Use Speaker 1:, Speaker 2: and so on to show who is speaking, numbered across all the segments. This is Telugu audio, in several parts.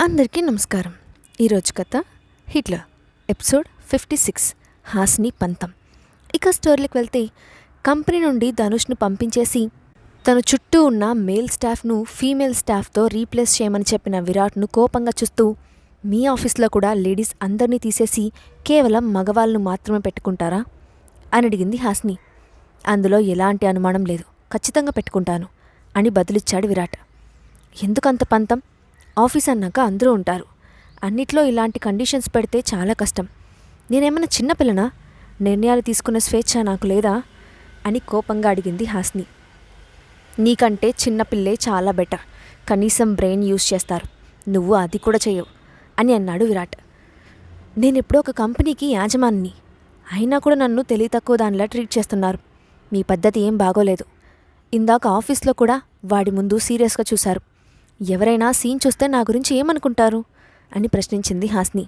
Speaker 1: అందరికీ నమస్కారం. ఈరోజు కథ హిట్లర్ ఎపిసోడ్ 56 హాస్ని పంతం. ఇక స్టోరీకి వెళ్తే కంపెనీ నుండి ధనుష్ను పంపించేసి తన చుట్టూ ఉన్న మేల్ స్టాఫ్ను ఫీమేల్ స్టాఫ్తో రీప్లేస్ చేయమని చెప్పిన విరాట్ను కోపంగా చూస్తూ, మీ ఆఫీస్లో కూడా లేడీస్ అందరినీ తీసేసి కేవలం మగవాళ్ళను మాత్రమే పెట్టుకుంటారా అని అడిగింది హాస్ని. అందులో ఎలాంటి అనుమానం లేదు, ఖచ్చితంగా పెట్టుకుంటాను అని బదులిచ్చాడు విరాట్. ఎందుకంత పంతం? ఆఫీస్ అన్నాక అందరూ ఉంటారు. అన్నిట్లో ఇలాంటి కండిషన్స్ పెడితే చాలా కష్టం. నేనేమన్నా చిన్నపిల్లనా? నిర్ణయాలు తీసుకునే స్వేచ్ఛ నాకు లేదా అని కోపంగా అడిగింది హాస్ని. నీకంటే చిన్నపిల్లే చాలా బెటర్, కనీసం బ్రెయిన్ యూజ్ చేస్తారు, నువ్వు అది కూడా చెయ్యవు అని అన్నాడు విరాట్. నేనెప్పుడో ఒక కంపెనీకి యాజమానిని, అయినా కూడా నన్ను తెలివి తక్కువ దానిలా ట్రీట్ చేస్తున్నారు. మీ పద్ధతి ఏం బాగోలేదు. ఇందాక ఆఫీస్లో కూడా వాడి ముందు సీరియస్గా చూశారు. ఎవరైనా సీన్ చూస్తే నా గురించి ఏమనుకుంటారు అని ప్రశ్నించింది హాస్ని.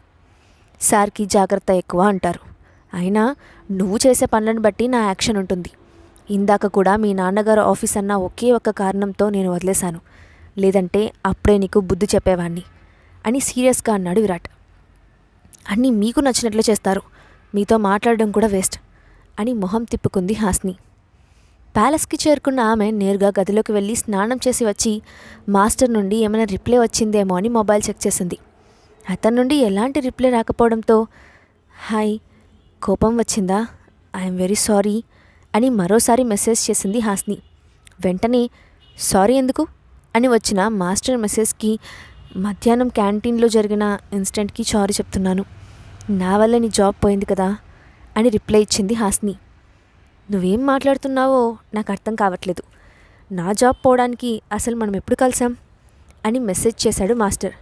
Speaker 1: సార్కి జాగ్రత్త ఎక్కువ అంటారు, అయినా నువ్వు చేసే పనులను బట్టి నా యాక్షన్ ఉంటుంది. ఇందాక కూడా మీ నాన్నగారు ఆఫీస్ అన్న ఒకే ఒక్క కారణంతో నేను వదిలేశాను, లేదంటే అప్పుడే నీకు బుద్ధి చెప్పేవాణ్ణి అని సీరియస్గా అన్నాడు విరాట్. అన్నీ మీకు నచ్చినట్లు చేస్తారు, మీతో మాట్లాడడం కూడా వేస్ట్ అని మొహం తిప్పుకుంది హాస్ని. ప్యాలెస్కి చేరుకున్న ఆమె నేరుగా గదిలోకి వెళ్ళి స్నానం చేసి వచ్చి మాస్టర్ నుండి ఏమైనా రిప్లై వచ్చిందేమో అని మొబైల్ చెక్ చేసింది. అతని నుండి ఎలాంటి రిప్లై రాకపోవడంతో, హాయ్, కోపం వచ్చిందా? ఐఎమ్ వెరీ సారీ అని మరోసారి మెసేజ్ చేసింది హాస్ని. వెంటనే సారీ ఎందుకు అని వచ్చిన మాస్టర్ మెసేజ్కి, మధ్యాహ్నం క్యాంటీన్లో జరిగిన ఇన్సిడెంట్కి సారీ చెప్తున్నాను, నా వల్ల నీ జాబ్ పోయింది కదా అని రిప్లై ఇచ్చింది హాస్ని. నువ్వేం మాట్లాడుతున్నావో నాకు అర్థం కావట్లేదు. నా జాబ్ పోవడానికి అసలు మనం ఎప్పుడు కలిసాం అని మెసేజ్ చేశాడు మాస్టర్.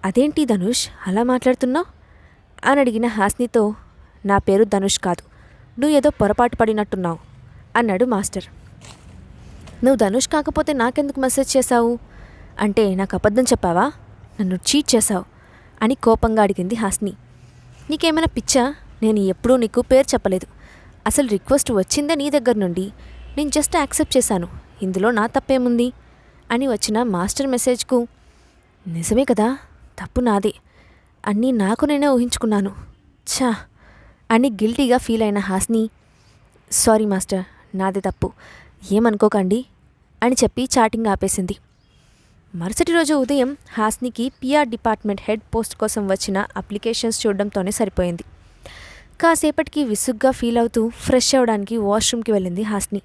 Speaker 1: అదేంటి ధనుష్ అలా మాట్లాడుతున్నావు అని అడిగిన హాస్నితో, నా పేరు ధనుష్ కాదు, నువ్వు ఏదో పొరపాటు పడినట్టున్నావు అన్నాడు మాస్టర్. నువ్వు ధనుష్ కాకపోతే నాకెందుకు మెసేజ్ చేశావు? అంటే నాకు అబద్ధం చెప్పావా? నన్ను చీట్ చేశావు అని కోపంగా అడిగింది హాస్ని. నీకేమైనా పిచ్చా? నేను ఎప్పుడూ నీకు పేరు చెప్పలేదు. అసలు రిక్వెస్ట్ వచ్చిందే నీ దగ్గర నుండి, నేను జస్ట్ యాక్సెప్ట్ చేశాను, ఇందులో నా తప్పేముంది అని వచ్చిన మాస్టర్ మెసేజ్కు, నిజమే కదా, తప్పు నాదే, అన్నీ నాకు నేనే ఊహించుకున్నాను, ఛా అని గిల్టీగా ఫీల్ అయిన హాస్ని, సారీ మాస్టర్, నాదే తప్పు, ఏమనుకోకండి అని చెప్పి చాటింగ్ ఆపేసింది. మరుసటి రోజు ఉదయం హాస్నికి పిఆర్ డిపార్ట్మెంట్ హెడ్ పోస్ట్ కోసం వచ్చిన అప్లికేషన్స్ చూడడంతోనే సరిపోయింది. కాసేపటికి విసుగ్గా ఫీల్ అవుతూ ఫ్రెష్ అవ్వడానికి వాష్రూమ్కి వెళ్ళింది హాస్ని.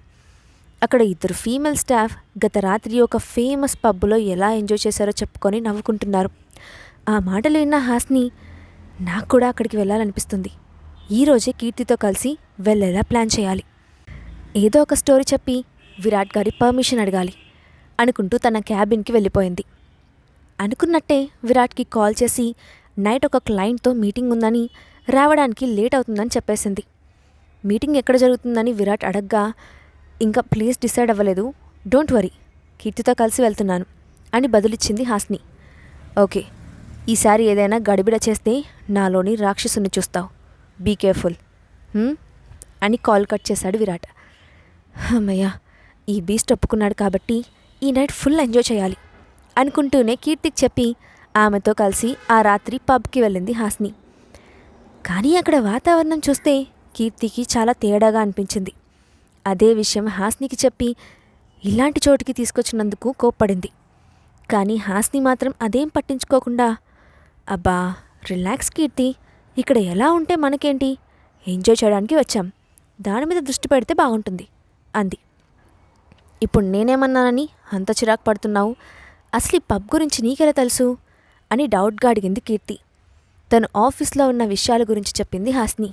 Speaker 1: అక్కడ ఇద్దరు ఫీమేల్ స్టాఫ్ గత రాత్రి ఒక ఫేమస్ పబ్లో ఎలా ఎంజాయ్ చేశారో చెప్పుకొని నవ్వుకుంటున్నారు. ఆ మాటలు విన్న హాస్ని, నాకు కూడా అక్కడికి వెళ్ళాలనిపిస్తుంది, ఈరోజే కీర్తితో కలిసి వెళ్ళేలా ప్లాన్ చేయాలి, ఏదో ఒక స్టోరీ చెప్పి విరాట్ గారి పర్మిషన్ అడగాలి అనుకుంటూ తన క్యాబిన్కి వెళ్ళిపోయింది. అనుకున్నట్టే విరాట్కి కాల్ చేసి నైట్ ఒక క్లయింట్తో మీటింగ్ ఉందని, రావడానికి లేట్ అవుతుందని చెప్పేసింది. మీటింగ్ ఎక్కడ జరుగుతుందని విరాట్ అడగ్గా, ఇంకా ప్లేస్ డిసైడ్ అవ్వలేదు, డోంట్ వరీ, కీర్తితో కలిసి వెళ్తున్నాను అని బదులిచ్చింది హాస్ని. ఓకే, ఈసారి ఏదైనా గడిబిడ చేస్తే నాలోని రాక్షసుని చూస్తావు, బీ కేర్ఫుల్ అని కాల్ కట్ చేశాడు విరాట్. అమ్మయ్య, ఈ బీస్ట్ ఒప్పుకున్నాడు కాబట్టి ఈ నైట్ ఫుల్ ఎంజాయ్ చేయాలి అనుకుంటూనే కీర్తికి చెప్పి ఆమెతో కలిసి ఆ రాత్రి పబ్కి వెళ్ళింది హాస్ని. కానీ అక్కడ వాతావరణం చూస్తే కీర్తికి చాలా తేడాగా అనిపించింది. అదే విషయం హాస్నికి చెప్పి ఇలాంటి చోటుకి తీసుకొచ్చినందుకు కోప్పడింది. కానీ హాస్ని మాత్రం అదేం పట్టించుకోకుండా, అబ్బా రిలాక్స్ కీర్తి, ఇక్కడ ఎలా ఉంటే మనకేంటి, ఎంజాయ్ చేయడానికి వచ్చాం, దాని మీద దృష్టి పెడితే బాగుంటుంది అంది. ఇప్పుడు నేనేమన్నానని అంత చిరాకు పడుతున్నావు? అసలు ఈ పబ్ గురించి నీకెలా తెలుసు అని డౌట్గా అడిగింది కీర్తి. తను ఆఫీస్లో ఉన్న విషయాల గురించి చెప్పింది హాస్ని.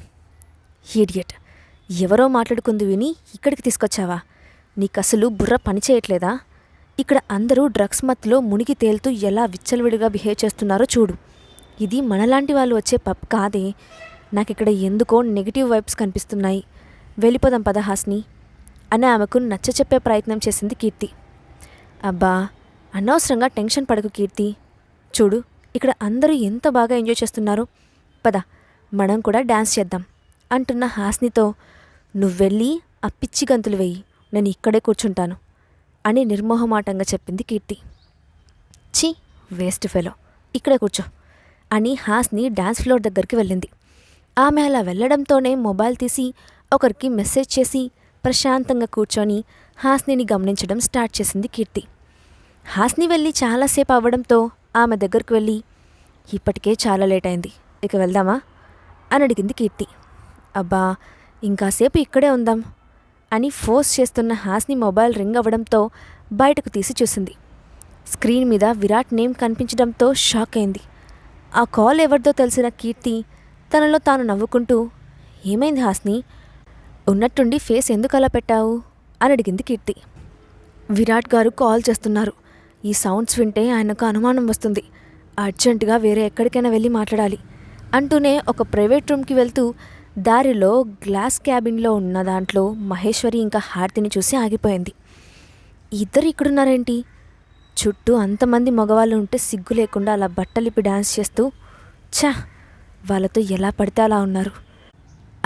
Speaker 1: ఈడియట్, ఎవరో మాట్లాడుకుంది విని ఇక్కడికి తీసుకొచ్చావా? నీకసలు బుర్ర పనిచేయట్లేదా? ఇక్కడ అందరూ డ్రగ్స్ మత్తులో మునిగి తేలుతూ ఎలా విచ్చలవిడిగా బిహేవ్ చేస్తున్నారో చూడు. ఇది మనలాంటి వాళ్ళు వచ్చే పబ్ కాదే. నాకిక్కడ ఎందుకో నెగిటివ్ వైబ్స్ కనిపిస్తున్నాయి, వెళ్ళిపోదాం పద హాస్ని అని ఆమెకు నచ్చచెప్పే ప్రయత్నం చేసింది కీర్తి. అబ్బా అనవసరంగా టెన్షన్ పడకు కీర్తి, చూడు ఇక్కడ అందరూ ఎంత బాగా ఎంజాయ్ చేస్తున్నారో, పద మనం కూడా డ్యాన్స్ చేద్దాం అంటున్న హాస్నితో, నువ్వెళ్ళి ఆ పిచ్చి గంతులు వెయ్యి, నేను ఇక్కడే కూర్చుంటాను అని నిర్మోహమాటంగా చెప్పింది కీర్తి. ఛీ, వేస్ట్ ఫెలో ఇక్కడే కూర్చో అని హాస్ని డాన్స్ ఫ్లోర్ దగ్గరికి వెళ్ళింది. ఆమె అలా వెళ్ళడంతోనే మొబైల్ తీసి ఒకరికి మెసేజ్ చేసి ప్రశాంతంగా కూర్చొని హాస్నిని గమనించడం స్టార్ట్ చేసింది కీర్తి. హాస్ని వెళ్ళి చాలాసేపు అవ్వడంతో ఆమె దగ్గరకు వెళ్ళి, ఇప్పటికే చాలా లేట్ అయింది, ఇక వెళ్దామా అని అడిగింది కీర్తి. అబ్బా, ఇంకాసేపు ఇక్కడే ఉందాం అని ఫోర్స్ చేస్తున్న హాస్ని మొబైల్ రింగ్ అవ్వడంతో బయటకు తీసి చూసింది. స్క్రీన్ మీద విరాట్ నేమ్ కనిపించడంతో షాక్ అయింది. ఆ కాల్ ఎవరిదో తెలిసిన కీర్తి తనలో తాను నవ్వుకుంటూ, ఏమైంది హాస్ని, ఉన్నట్టుండి ఫేస్ ఎందుకు అలా పెట్టావు అని అడిగింది కీర్తి. విరాట్ గారు కాల్ చేస్తున్నారు. ఈ సౌండ్స్ వింటే ఆయనకు అనుమానం వస్తుంది. అర్జెంటుగా వేరే ఎక్కడికైనా వెళ్ళి మాట్లాడాలి అంటూనే ఒక ప్రైవేట్ రూమ్కి వెళ్తూ దారిలో గ్లాస్ క్యాబిన్లో ఉన్న దాంట్లో మహేశ్వరి ఇంకా హారతిని చూసి ఆగిపోయింది. ఇద్దరు ఇక్కడున్నారేంటి? చుట్టూ అంతమంది మగవాళ్ళు ఉంటే సిగ్గు లేకుండా అలా బట్టలిప్పి డాన్స్ చేస్తూ, ఛా, వాళ్ళతో ఎలా పడితే అలా ఉన్నారు.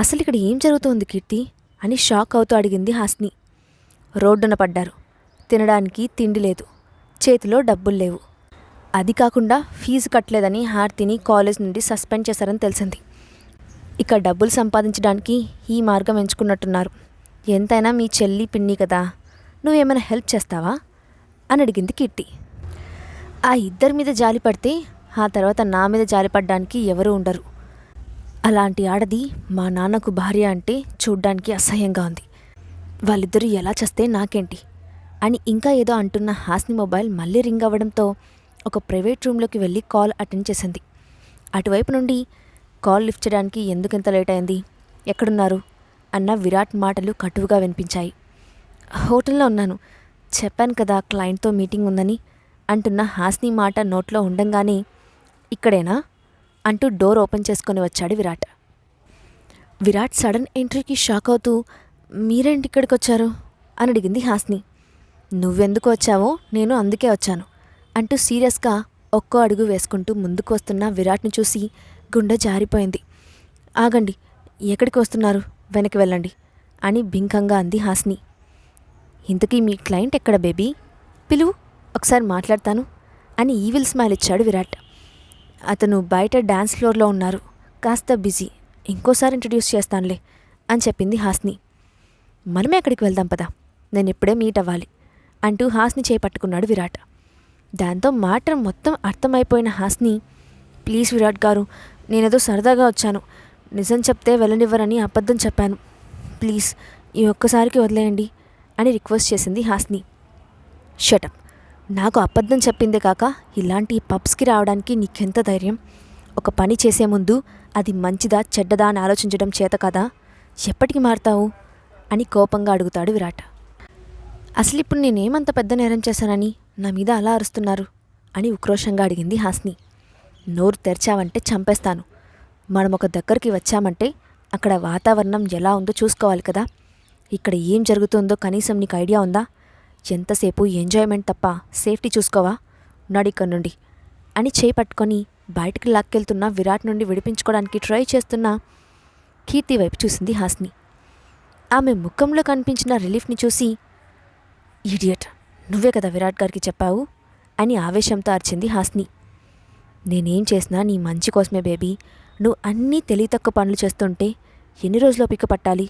Speaker 1: అసలు ఇక్కడ ఏం జరుగుతోంది కీర్తి అని షాక్ అవుతూ అడిగింది హాస్ని. రోడ్డున పడ్డారు. తినడానికి తిండి లేదు, చేతిలో డబ్బులు లేవు. అది కాకుండా ఫీజు కట్టలేదని హారతిని కాలేజ్ నుండి సస్పెండ్ చేశారని తెలిసింది. ఇక డబ్బులు సంపాదించడానికి ఈ మార్గం ఎంచుకున్నట్టున్నారు. ఎంతైనా మీ చెల్లి పిన్ని కదా, నువ్వేమైనా హెల్ప్ చేస్తావా అని అడిగింది కీర్తి. ఆ ఇద్దరి మీద జాలి పడితే ఆ తర్వాత నా మీద జాలిపడ్డానికి ఎవరూ ఉండరు. అలాంటి ఆడది మా నాన్నకు భార్య అంటే చూడ్డానికి అసహ్యంగా ఉంది. వాళ్ళిద్దరూ ఎలా చేస్తే నాకేంటి అని ఇంకా ఏదో అంటున్న హాస్ని మొబైల్ మళ్ళీ రింగ్ అవ్వడంతో ఒక ప్రైవేట్ రూమ్లోకి వెళ్ళి కాల్ అటెండ్ చేసింది. అటువైపు నుండి కాల్ లిఫ్ట్ చేయడానికి ఎందుకెంత లేట్ అయింది, ఎక్కడున్నారు అన్న విరాట్ మాటలు కటువుగా వినిపించాయి. హోటల్లో ఉన్నాను, చెప్పాను కదా క్లయింట్తో మీటింగ్ ఉందని అంటున్న హాస్ని మాట నోట్లో ఉండంగానే, ఇక్కడేనా అంటూ డోర్ ఓపెన్ చేసుకొని వచ్చాడు విరాట్. విరాట్ సడన్ ఎంట్రీకి షాక్ అవుతూ, మీరేంటి ఇక్కడికి వచ్చారు అని అడిగింది హాస్ని. నువ్వెందుకు వచ్చావో నేను అందుకే వచ్చాను అంటూ సీరియస్గా ఒక్కో అడుగు వేసుకుంటూ ముందుకు వస్తున్న విరాట్ని చూసి గుండె జారిపోయింది. ఆగండి, ఎక్కడికి వస్తున్నారు, వెనక్కి వెళ్ళండి అని బింకంగా అంది హాస్ని. ఇంతకీ మీ క్లయింట్ ఎక్కడ బేబీ, పిలువు, ఒకసారి మాట్లాడతాను అని ఈవిల్ స్మైల్ ఇచ్చాడు విరాట్. అతను బయట డ్యాన్స్ ఫ్లోర్లో ఉన్నారు, కాస్త బిజీ, ఇంకోసారి ఇంట్రడ్యూస్ చేస్తానులే అని చెప్పింది హాస్ని. మనమే అక్కడికి వెళ్దాం పదా, నేను ఇప్పుడే మీట్ అవ్వాలి అంటూ హాస్ని చేపట్టుకున్నాడు విరాట్. దాంతో మాట మొత్తం అర్థమైపోయిన హాస్ని, ప్లీజ్ విరాట్ గారు, నేనేదో సరదాగా వచ్చాను, నిజం చెప్తే వెళ్ళనివ్వరని అబద్ధం చెప్పాను, ప్లీజ్ ఈ ఒక్కసారికి వదిలేయండి అని రిక్వెస్ట్ చేసింది హాస్ని. షటప్, నాకు అబద్ధం చెప్పిందే కాక ఇలాంటి పబ్స్కి రావడానికి నీకెంత ధైర్యం? ఒక పని చేసే ముందు అది మంచిదా చెడ్డదా అని ఆలోచించడం చేత కదా, ఎప్పటికి మారుతావు అని కోపంగా అడుగుతాడు విరాట్. అసలు ఇప్పుడు నేనేమంత పెద్ద నేరం చేశానని నా మీద అలా అరుస్తున్నారు అని ఉక్రోషంగా అడిగింది హాస్ని. నోరు తెరిచావంటే చంపేస్తాను. మనం ఒక దగ్గరికి వచ్చామంటే అక్కడ వాతావరణం ఎలా ఉందో చూసుకోవాలి కదా. ఇక్కడ ఏం జరుగుతుందో కనీసం నీకు ఐడియా ఉందా? ఎంతసేపు ఎంజాయ్మెంట్ తప్ప సేఫ్టీ చూసుకోవా, నడిక్కడి నుండి అని చేయి పట్టుకొని బయటికి లాక్కెళ్తున్న విరాట్ నుండి విడిపించుకోవడానికి ట్రై చేస్తున్న కీర్తి వైపు చూసింది హాస్ని. ఆమె ముఖంలో కనిపించిన రిలీఫ్ని చూసి, ఈడియట్, నువ్వే కదా విరాట్ గారికి చెప్పావు అని ఆవేశంతో అరిచింది హాస్ని. నేనేం చేసినా నీ మంచి కోసమే బేబీ, నువ్వు అన్నీ తెలియతక్కువ పనులు చేస్తుంటే ఎన్ని రోజులు ఓపిక పట్టాలి?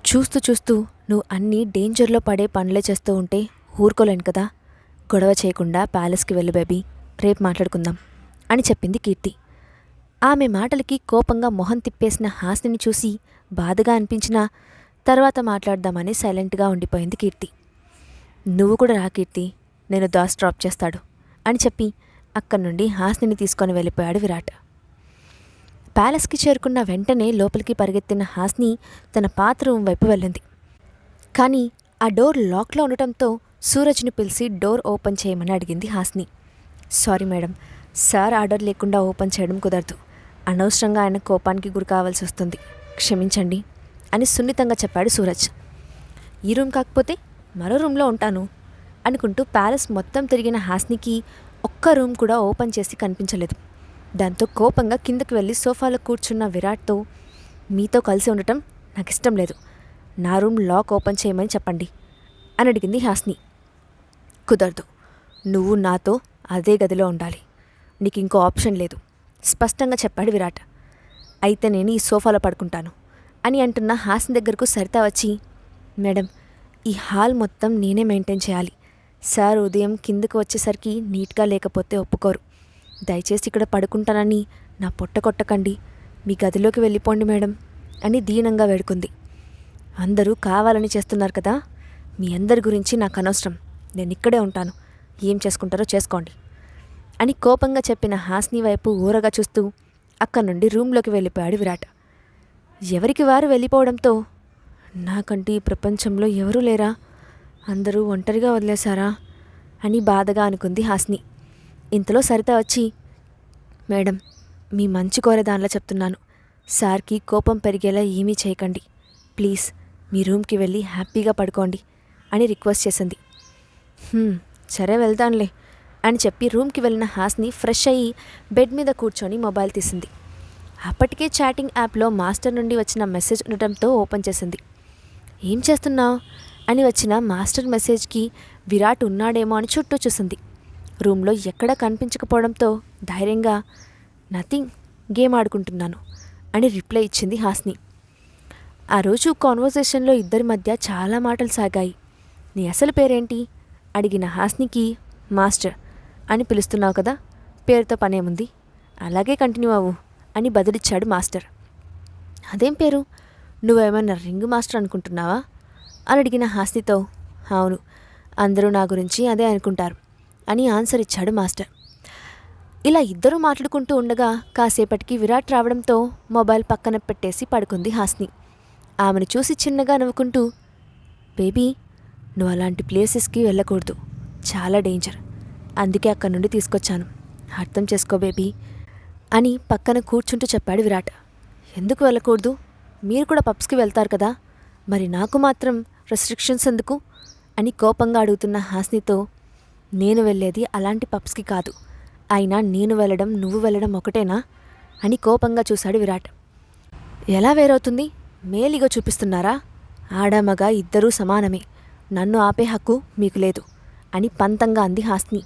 Speaker 1: చూస్తూ చూస్తూ నువ్వు అన్నీ డేంజర్లో పడే పనులే చేస్తూ ఉంటే ఊరుకోలేను కదా. గొడవ చేయకుండా ప్యాలెస్కి వెళ్ళు బేబీ, రేపు మాట్లాడుకుందాం అని చెప్పింది కీర్తి. ఆమె మాటలకి కోపంగా మొహం తిప్పేసిన హాస్నిని చూసి బాధగా అనిపించినా తర్వాత మాట్లాడదామని సైలెంట్గా ఉండిపోయింది కీర్తి. నువ్వు కూడా రా కీర్తి, నేను దాస్ డ్రాప్ చేస్తాడు అని చెప్పి అక్కడి నుండి హాస్నిని తీసుకొని వెళ్ళిపోయాడు విరాట్. ప్యాలెస్కి చేరుకున్న వెంటనే లోపలికి పరిగెత్తిన హాస్ని తన పాత రూమ్ వైపు వెళ్ళింది. కానీ ఆ డోర్ లాక్లో ఉండటంతో సూరజ్ని పిలిచి డోర్ ఓపెన్ చేయమని అడిగింది Hasni. Sorry madam, sir order లేకుండా ఓపెన్ చేయడం కుదరదు, అనవసరంగా ఆయన కోపానికి గురి కావాల్సి వస్తుంది, క్షమించండి అని సున్నితంగా చెప్పాడు సూరజ్. ఈ రూమ్ కాకపోతే మరో రూమ్లో ఉంటాను అనుకుంటూ ప్యాలెస్ మొత్తం తిరిగిన హాస్నికి ఒక్క రూమ్ కూడా ఓపెన్ చేసి కనిపించలేదు. దాంతో కోపంగా కిందకి వెళ్ళి సోఫాలో కూర్చున్న విరాట్తో, మీతో కలిసి ఉండటం నాకు ఇష్టం లేదు, నా రూమ్ లాక్ ఓపెన్ చేయమని చెప్పండి అని అడిగింది హాస్ని. కుదరదు, నువ్వు నాతో అదే గదిలో ఉండాలి, నీకు ఇంకో ఆప్షన్ లేదు స్పష్టంగా చెప్పాడు విరాట్. అయితే నేను ఈ సోఫాలో పడుకుంటాను అని అంటున్న హాసిని దగ్గరకు సరిత వచ్చి, మేడం, ఈ హాల్ మొత్తం నేనే మెయింటైన్ చేయాలి. సార్ ఉదయం కిందకు వచ్చేసరికి నీట్గా లేకపోతే ఒప్పుకోరు. దయచేసి ఇక్కడ పడుకుంటానని నా పొట్ట కొట్టకండి, మీ గదిలోకి వెళ్ళిపోండి మేడం అని దీనంగా వేడుకుంది. అందరూ కావాలని చేస్తున్నారు కదా, మీ అందరి గురించి నాకు అనవసరం, నేను ఇక్కడే ఉంటాను, ఏం చేసుకుంటారో చేసుకోండి అని కోపంగా చెప్పిన హాసిని వైపు ఊరగా చూస్తూ అక్కడి నుండి రూమ్లోకి వెళ్ళిపోయాడు విరాట్. ఎవరికి వారు వెళ్ళిపోవడంతో నాకంటే ఈ ప్రపంచంలో ఎవరూ లేరా, అందరూ ఒంటరిగా వదిలేశారా అని బాధగా అనుకుంది హాసిని. ఇంతలో సరిత వచ్చి, మేడం, మీ మంచి కోరే దానిలో చెప్తున్నాను, సార్కి కోపం పెరిగేలా ఏమీ చేయకండి, ప్లీజ్ మీ రూమ్కి వెళ్ళి హ్యాపీగా పడుకోండి అని రిక్వెస్ట్ చేసింది. సరే వెళ్తానులే అని చెప్పి రూమ్కి వెళ్ళిన హాసిని ఫ్రెష్ అయ్యి బెడ్ మీద కూర్చొని మొబైల్ తీసింది. అప్పటికే చాటింగ్ యాప్లో మాస్టర్ నుండి వచ్చిన మెసేజ్ ఉండటంతో ఓపెన్ చేసింది. ఏం చేస్తున్నావు అని వచ్చిన మాస్టర్ మెసేజ్కి విరాట్ ఉన్నాడేమో అని చుట్టూ చూసింది. రూమ్లో ఎక్కడా కనిపించకపోవడంతో ధైర్యంగా నథింగ్, గేమ్ ఆడుకుంటున్నాను అని రిప్లై ఇచ్చింది హాసిని. ఆ రోజు కాన్వర్సేషన్లో ఇద్దరి మధ్య చాలా మాటలు సాగాయి. నీ అసలు పేరేంటి అడిగిన హాసినికి, మాస్టర్ అని పిలుస్తున్నావు కదా, పేరుతో పనేముంది, అలాగే కంటిన్యూ అవ్వు అని బదులిచ్చాడు మాస్టర్. అదేం పేరు, నువ్వేమన్నా రింగ్ మాస్టర్ అనుకుంటున్నావా అని అడిగిన హాసినితో, అవును, అందరూ నా గురించి అదే అనుకుంటారు అని ఆన్సర్ ఇచ్చాడు మాస్టర్. ఇలా ఇద్దరూ మాట్లాడుకుంటూ ఉండగా కాసేపటికి విరాట్ రావడంతో మొబైల్ పక్కన పెట్టేసి పడుకుంది హాసిని. ఆమెను చూసి చిన్నగా నవ్వుకుంటూ, బేబీ, నువ్వు అలాంటి ప్లేసెస్కి వెళ్ళకూడదు, చాలా డేంజర్, అందుకే అక్కడి నుండి తీసుకొచ్చాను, అర్థం చేసుకో బేబీ అని పక్కన కూర్చుంటూ చెప్పాడు విరాట్. ఎందుకు వెళ్ళకూడదు, మీరు కూడా పబ్స్కి వెళ్తారు కదా, మరి నాకు మాత్రం రెస్ట్రిక్షన్స్ ఎందుకు అని కోపంగా అడుగుతున్న హాసినితో, నేను వెళ్ళేది అలాంటి పబ్స్కి కాదు, అయినా నేను వెళ్ళడం నువ్వు వెళ్ళడం ఒకటేనా అని కోపంగా చూశాడు విరాట్. ఎలా వేరవుతుంది, మేలిగో చూపిస్తున్నారా, ఆడమగ ఇద్దరూ సమానమే, నన్ను ఆపే హక్కు మీకు లేదు అని పంతంగా అంది హాసిని.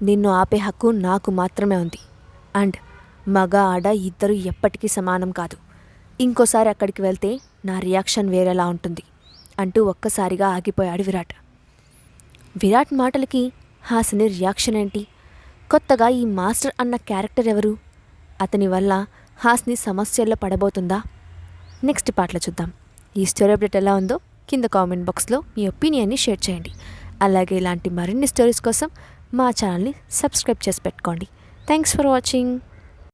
Speaker 1: నిన్ను ఆపే హక్కు నాకు మాత్రమే ఉంది, అండ్ మగ ఆడ ఇద్దరు ఎప్పటికీ సమానం కాదు, ఇంకోసారి అక్కడికి వెళ్తే నా రియాక్షన్ వేరేలా ఉంటుంది అంటూ ఒక్కసారిగా ఆగిపోయాడు విరాట్. విరాట్ మాటలకి హాసిని రియాక్షన్ ఏంటి, కొత్తగా ఈ మాస్టర్ అన్న క్యారెక్టర్ ఎవరు, అతని వల్ల హాసిని సమస్యల్లో పడబోతుందా, నెక్స్ట్ పార్ట్లో చూద్దాం. ఈ స్టోరీ అప్డేట్ ఎలా ఉందో కింద కామెంట్ బాక్స్లో మీ ఒపీనియన్ని షేర్ చేయండి. అలాగే ఇలాంటి మరిన్ని స్టోరీస్ కోసం మా ఛానల్ని సబ్స్క్రైబ్ చేసి పెట్టుకోండి. Thanks for watching.